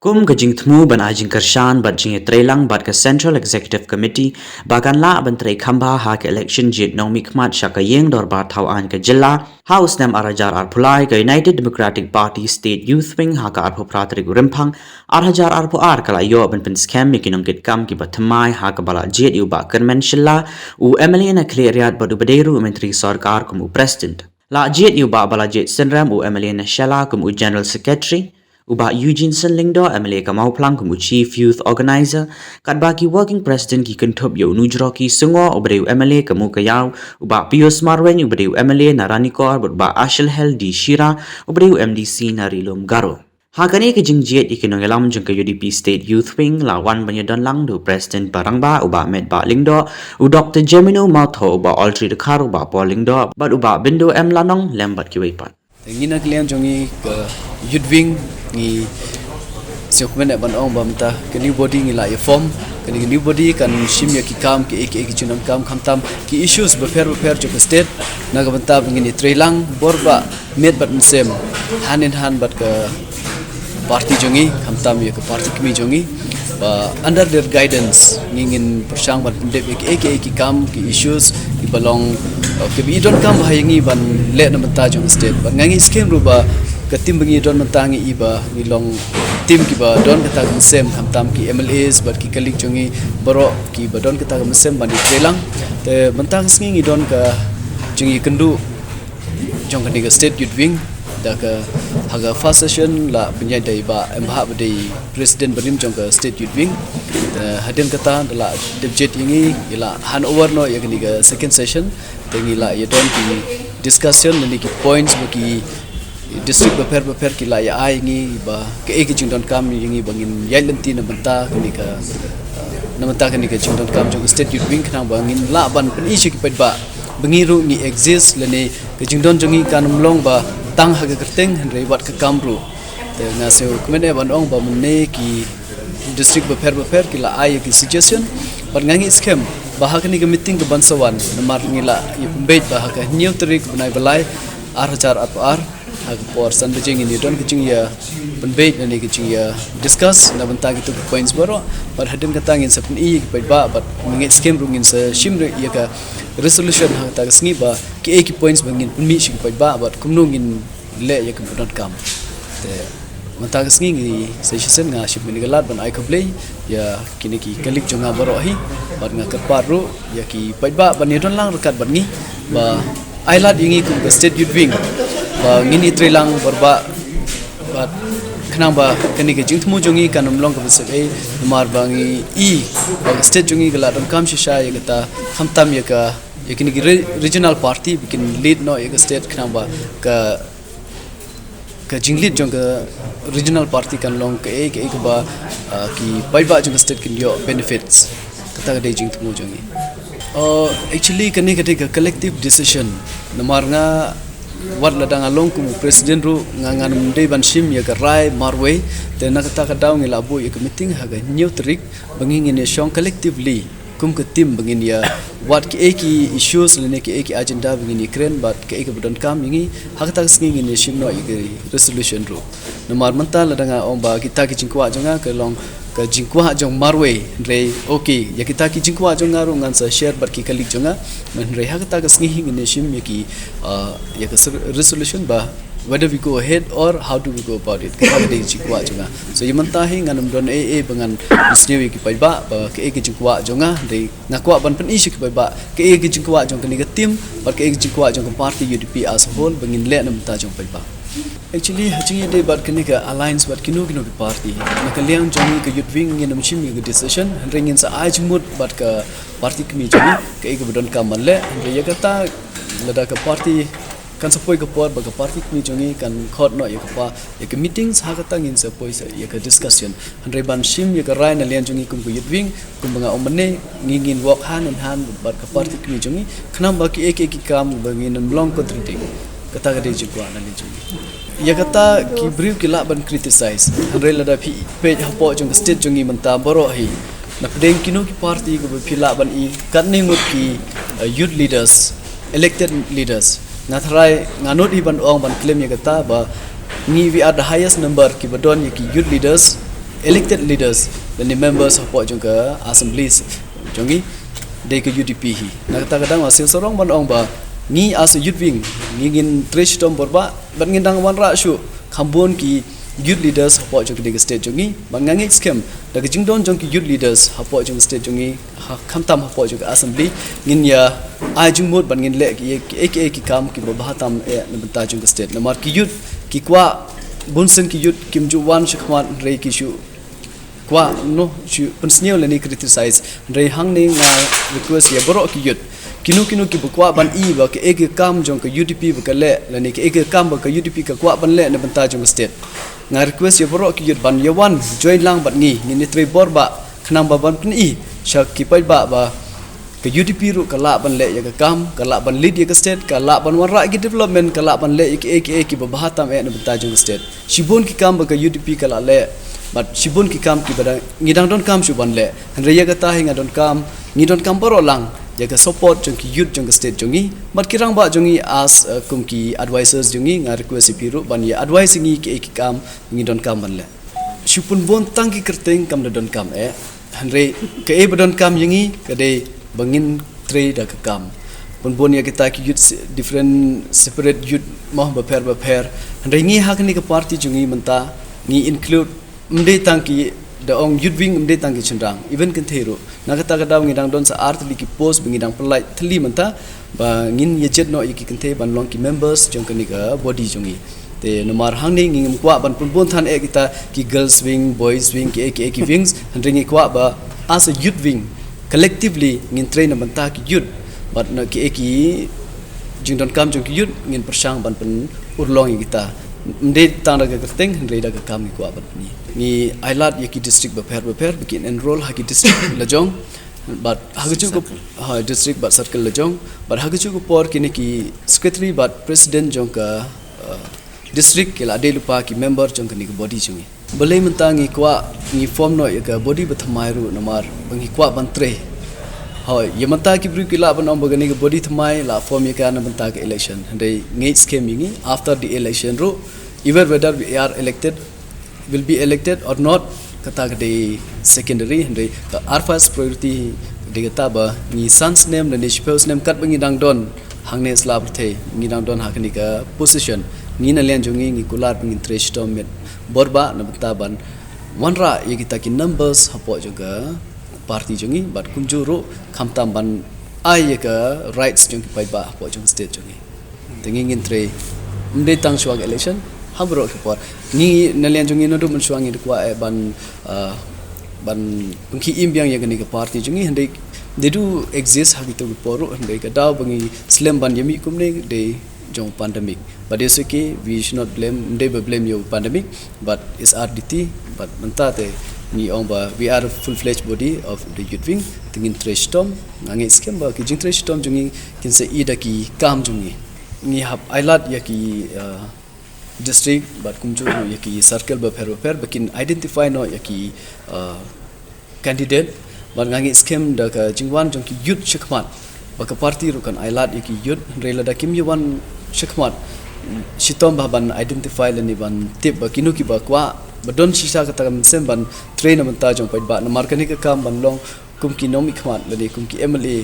kum ka jing thmu ban a jingpynkhreh bat jing trailang bat ka Central Executive Committee bakan la ban trei khamba ha ka election jit nomi khmat shaka yeng dor ba thau an ka jilla House nam arajar arphulai ka United Democratic Party State Youth Wing ha ka arphu pratri rimpang arhajar arphu ar kala yo ban pen scam mi kinong kit kam ki bathmai ha ka bala jet yu ba kermen shilla u MLA na cleariat badu baderu menteri sarkar kum u president la jet yu ba bala jet senram u MLA na shala kum u general secretary Uba Eugene Senlingdo MLA kamau plang kumu Chief Youth Organizer kat baki Working President ki kentup yo nujro ki sungo obreu MLA kamu kayau uba Pius Marwen obreu MLA Naranikor uba Ashel Hel di Shira obreu MDC Narilum Garo Hakane ke jingjiet ikinongelam jeng ke UDP State Youth Wing lawan banyadon lang do President Barangba uba Med Ba Lingdo u Dr. Gemino Mautho uba Altri Dekar uba Paul Lingdo bat uba Bindo M Lanong lembat kiweipat Ngina kalian jongi ke Youth Wing ni siokmen ban ong bamta ke new body ngi la form ke new body kan shim ya ki kam ke ek junam kam khamtam ki issues befer jo state na ga banta ngini trailang borba met bat sem hand in hand bat ke party jongi khamtam ya ke party kmi jongi ba under their guidance ngin persang bat de ek kam ki issues ki belong ke bi don kam hayangi ban le na banta jong state ban ngangi scheme ru ba ketim bengi don mentangi iba ngilong tim ki ba don kata sem khamtam ki MLAs bat ki kalik jongi baro ki ba don kata sem ban di trelang te mentang sngi don ka jongi kendu jong ka diga state youth wing da ka haga first session la penyai dai ba emha ba dai president barim jong ka state youth wing hadin kata la debjet ini ila handover no ya ka second session tengi la ya don ki discussion ni ki points bagi district beper kila ya ai ngi ba ke ek jingdon kam ngi bangin yai lenti na banta kini ka na banta kini ka jingdon kam jong state youth wing khang bangin la ban pen isi ki ba bangi ru ngi exist lene ke jingdon jongi kanum long ba tang ha ga kerteng rei wat ka kam ru te nga se kmene ban ong ba mne ki district beper kila ai ki suggestion ban ngangi scam ba ha kini ka meeting ka bansawan na mar ngi la yu pembet ba ha ka new trick banai balai arhajar ar por san bejing ini don kecing ya penbait ni kecing ya discuss na benta gitu points baru par hadin katangin sa pun i ba but ngit scheme rungin sa shimre ya ka resolution ha ta sngi ba ki ek points bangin pun mi shi ba but kumnungin le ya ka not kam te mata sngi ngi session nga ship ni galat ban ai kable ya kini ki kalik jonga baru hi bat nga kaparu ya ki ba ban ni don lang rekat ban ngi ba ailat ingi kum state youth wing ba ngini trilang berba bat kenang ba kani ke jingthmu jongi kanum long ka bese ei mar bangi I ba state jongi gala dam kam shisha ye gata khamtam ye ka yakini ki regional party bikin lead no ye state kenang ba ka jinglit jong ka regional party kan long ka ek ba ki ba jong state kin yo benefits kata ga de jingthmu jongi actually kani ka collective decision namar nga wat ladang along kum president ru ngangan mde ban shim ya rai marway te nakata ka daw ngila bu ya meeting ha ga new trick banging in shong collectively kum ka team bangin ya wat ki eki issues lene ki eki agenda bangin ikren bat ke ek budon kam ngi hakta sngi ngi shim no i resolution ru namar manta ladang om ba kita ki jingkwa jonga ke long ka jingkwa jong marway re okay ya kita ki jingkwa jong ngaru ngan sa share bat ki kalik jonga men re hakta ka sngi ngi shim ya ki ya ka resolution ba whether we go ahead or how do we go about it ka de jingkwa jonga so yimanta hi nganam don bangan isnewi ki ba ke ek jingkwa jonga re ngakwa ban pen isi ki ba ke ek jingkwa jong ka ni ka team bat ke ek jingkwa jong ka party UDP as a whole bangin le nam ta jong ba actually haching day bat kini ka alliance bat kinu ki party nakaliang jongi ka youth wing nginam chim ki decision ringin sa ajmut bat ka party kmi jongi ka ek budon ka malle re ya kata lada ka party kan sapoi ka por ba ka party kmi jongi kan khot no ya ka meetings ha ka tangin sa poi sa ya ka discussion andre ban shim ya ka rai na lian jongi kum ko youth wing kum nga omne ngingin walk hand in hand bat ka party kmi jongi khnam ba ki ek kam bangin long contradicting kata ga de jikwa na li jongi ya kata ki brief ki la ban criticize andre la da phi page ha po jong state jongi manta boro hi na pedeng kinu ki party ko phi la ban I katning mut ki youth leaders elected leaders natharai nganot I ban ong ban claim ya kata ba ni we are the highest number ki badon ki youth leaders elected leaders dan members support juga assemblies jongi de ke UDP hi na kadang asil sorong ban ong ba ni as youth wing ni ngin trash tom borba ban ngin dang wan ra shu khambon ki youth leaders support jong de state jongi ban ngangi scam da ke jingdon jong ki youth leaders support jong state jongi khamtam support jong assembly ngin ya ai jung mod ban ngin le ki kam ki bahatam e nabta jong state namar ki youth ki kwa bunsen ki youth kim ju wan shkhwan re ki shu kwa no shu pensneo le ni criticize re hang ning request ya borok ki youth kinu ki bukwa ban I ba ke ek kam jong ke UDP ba ke le ni ke ek kam ba ke UDP ke kwa ban le na banta jong state nga request ya borok ki yut ban ya wan join lang bat ni ni tre bor ba khnam ba ban pin I shak ki pai ba ke UDP ru kala ban le ya ke kam kala ban lead ya ke state kala ban wan ra ki development kala ban le ek ki ba bahatam e na banta jong state shibun ki kam ba ke UDP kala le but shibun ki kam ki bada ngidang don kam shu ban le han re ya ka ta hinga don kam ngidon kam boro lang jaga support jong ki youth jong state jongi mat kirang ba jongi as kum ki advisors jongi nga request piru ban ya advice ngi ki kam ngi don kam ban le shupun bon tang ki kerteng kam don kam e hanre ke e don kam yengi ke de bangin tre da ka kam pun bon ya kita ki youth different separate youth mah ba pher hanre ngi hak ni ka party jongi menta ngi include mde tang ki da ong youth wing mde tang ki chendang even kan thero na kata daw ngidang don sa art li ki post ngidang pelai thli menta ba ngin ye jet no ki kan the ban long ki members jong kan ka body jongi te nomar hang ni ngim kwa ban pun bon than e kita ki girls wing boys wing ki wings handring kwa ba as a youth wing collectively ngin train menta ki youth but na ki jing don kam jong ki youth ngin persang ban pen urlong kita mde tang daga kerteng handre daga kam ni kwa ban ni ailat yaki district ba pher bikin enroll haki district lajong but hagachu ko district but circle lajong but hagachu ko por kini ki secretary but president jong ka district kila ade lupa ki member jong kini body jungi belai mentangi kwa ni form no ya body bathamai ru namar bangi kwa bantre hoy yamata ki bru kila ban om bagani body thamai la form ya kana banta ka election hande ngei scheme yingi after the election ru even whether we are elected will be elected or not kata de secondary hande our first priority de kata ba ni sons name and spouse name kat bangi dang don hangne slab the ngi dang don hakni ka position ni na len jongi ngi kular bangi interest to met borba na bata ban wanra ye kita ki numbers hapo juga party jongi but kumjuru khamtam ban ai ka rights jongi pai ba hapo jong state jongi tengi ngin tre mde tang swag election habro por ni nalian jongi no dum swangi kwa ban pengki imbyang ya gani ka party jongi hande they do exist hagitu poru hande ka daw bangi slam ban yami kumne de jong pandemic but it's okay we should not blame you pandemic but it's RDT but mentate ni omba we are a full-fledged body of the youth wing tingin trash tom ngangi scam ba ki jing trash tom jungi kinse ida ki kam jungi ni hab ailat ya ki district but kumju ya ki circle ba pher bakin identify no ya ki candidate but ngangi scam da ka jingwan jong ki youth shikmat ba ka party ru kan ailat ya ki youth rela da kim yuwan shikmat shitom ba ban identify le ni ban tip ba kinu ki ba kwa badon sisa kata sem ban train amanta jong pai ba na markani ka kam ban long kum ki nomi khmat le kum ki MLA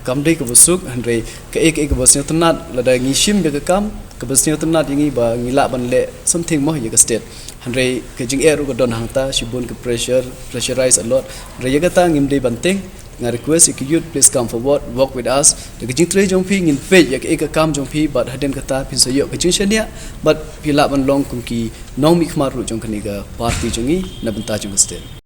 kam dei ka busuk hanre ka ek basnya tanat la da ngi shim be ka kam ka basnya tanat ngi ba ngi la ban le something mo ye ka state hanre ka jing eru ka don hangta shibun ka pressurize a lot re ye ka ta ngim dei banteng nga request if you please come forward work with us the jing tre jong phi ngin page ya ka kam jong phi but haden kata pin sayo ka jing shania but pila ban long kum ki nomi khmar ru jong kani ka party jongi na banta jong state